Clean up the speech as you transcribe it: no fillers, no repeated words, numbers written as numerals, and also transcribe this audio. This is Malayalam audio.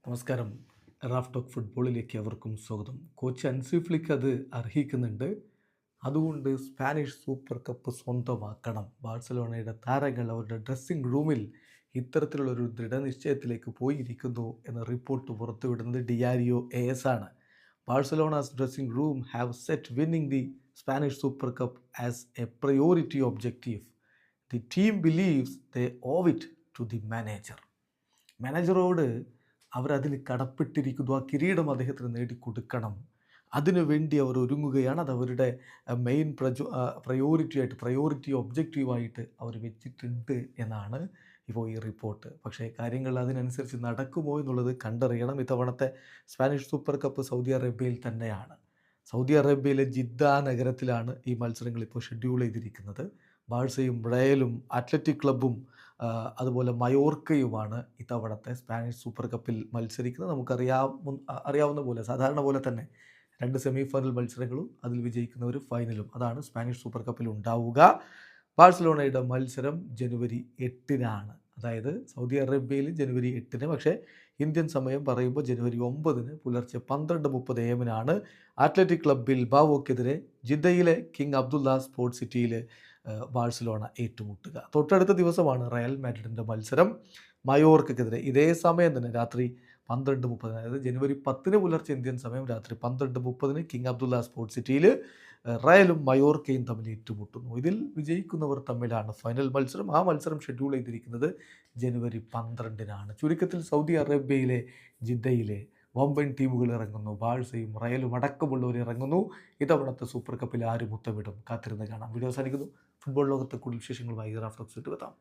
നമസ്കാരം. റാഫ് ടോക്ക് ഫുട്ബോളിലേക്ക് അവർക്കും സ്വാഗതം. കോച്ച് അൻസി ഫ്ലിക്ക് അത് അർഹിക്കുന്നുണ്ട്. അതുകൊണ്ട് സ്പാനിഷ് സൂപ്പർ കപ്പ് സ്വന്തമാക്കണം. ബാഴ്സലോണയുടെ താരങ്ങൾ അവരുടെ ഡ്രസ്സിംഗ് റൂമിൽ ഇത്തരത്തിലുള്ളൊരു ദൃഢനിശ്ചയത്തിലേക്ക് പോയിരിക്കുന്നു എന്ന റിപ്പോർട്ട് പുറത്തുവിടുന്നത് ഡിയാരിയോ എസ് ആണ്. Barcelona's dressing room have set winning the Spanish Super Cup as a priority objective. The team believes they owe it to the manager. മാനേജറോട് അവരതിൽ കടപ്പെട്ടിരിക്കുന്നു. ആ കിരീടം അദ്ദേഹത്തിന് നേടിക്കൊടുക്കണം. അതിനുവേണ്ടി അവർ ഒരുങ്ങുകയാണ്. അത് അവരുടെ മെയിൻ പ്രയോറിറ്റി ഒബ്ജക്റ്റീവായിട്ട് അവർ വെച്ചിട്ടുണ്ട് എന്നാണ് ഇപ്പോൾ ഈ റിപ്പോർട്ട്. പക്ഷേ കാര്യങ്ങൾ അതിനനുസരിച്ച് നടക്കുമോ എന്നുള്ളത് കണ്ടറിയണം. ഇത്തവണത്തെ സ്പാനിഷ് സൂപ്പർ കപ്പ് സൗദി അറേബ്യയിൽ തന്നെയാണ്. സൗദി അറേബ്യയിലെ ജിദ്ദ നഗരത്തിലാണ് ഈ മത്സരങ്ങൾ ഇപ്പോൾ ഷെഡ്യൂൾ ചെയ്തിരിക്കുന്നത്. ബാഴ്സയും റയലും അത്ലറ്റിക് ക്ലബ്ബും അതുപോലെ മയോർക്കയുമാണ് ഇത്തവണത്തെ സ്പാനിഷ് സൂപ്പർ കപ്പിൽ മത്സരിക്കുന്നത്. അറിയാവുന്ന പോലെ സാധാരണ പോലെ തന്നെ 2 സെമി ഫൈനൽ മത്സരങ്ങളും അതിൽ വിജയിക്കുന്നവർ ഫൈനലും. അതാണ് സ്പാനിഷ് സൂപ്പർ കപ്പിൽ ഉണ്ടാവുക. ബാഴ്സലോണയുടെ മത്സരം ജനുവരി 8-നാണ്. അതായത് സൗദി അറേബ്യയിൽ ജനുവരി 8-ന്, പക്ഷേ ഇന്ത്യൻ സമയം പറയുമ്പോൾ ജനുവരി 9-ന് പുലർച്ചെ 12:30 AM അത്ലറ്റിക് ക്ലബ് ബിൽബാവോക്കെതിരെ ജിദ്ദയിലെ കിങ് അബ്ദുള്ള സ്പോർട്സ് സിറ്റിയിൽ ബാഴ്സലോണ ഏറ്റുമുട്ടുക. തൊട്ടടുത്ത ദിവസമാണ് റയൽ മാഡ്രിഡിൻ്റെ മത്സരം മയോർക്കെതിരെ. ഇതേ സമയം തന്നെ രാത്രി 12:30, അതായത് ജനുവരി 10-ന് പുലർച്ചെ ഇന്ത്യൻ സമയം രാത്രി 12:30 കിങ് അബ്ദുള്ള സ്പോർട്സ് സിറ്റിയിൽ റയലും മയോർക്കയും തമ്മിൽ ഏറ്റുമുട്ടുന്നു. ഇതിൽ വിജയിക്കുന്നവർ തമ്മിലാണ് ഫൈനൽ മത്സരം. ആ മത്സരം ഷെഡ്യൂൾ ചെയ്തിരിക്കുന്നത് ജനുവരി 12-നാണ്. ചുരുക്കത്തിൽ സൗദി അറേബ്യയിലെ ജിദ്ദയിലെ വമ്പൻ ടീമുകൾ ഇറങ്ങുന്നു. ബാഴ്സയും റയലും അടക്കമുള്ളവർ ഇറങ്ങുന്നു. ഇത്തവണത്തെ സൂപ്പർ കപ്പിൽ ആര് മുത്തമിടും? കാത്തിരുന്ന് കാണാം. വീഡിയോ അവസാനിക്കുന്നു. ഫുട്ബോൾ ലോകത്തെ കൂടുതൽ വിശേഷങ്ങളുമായി റാഫ് ടോക്സ് എത്താം.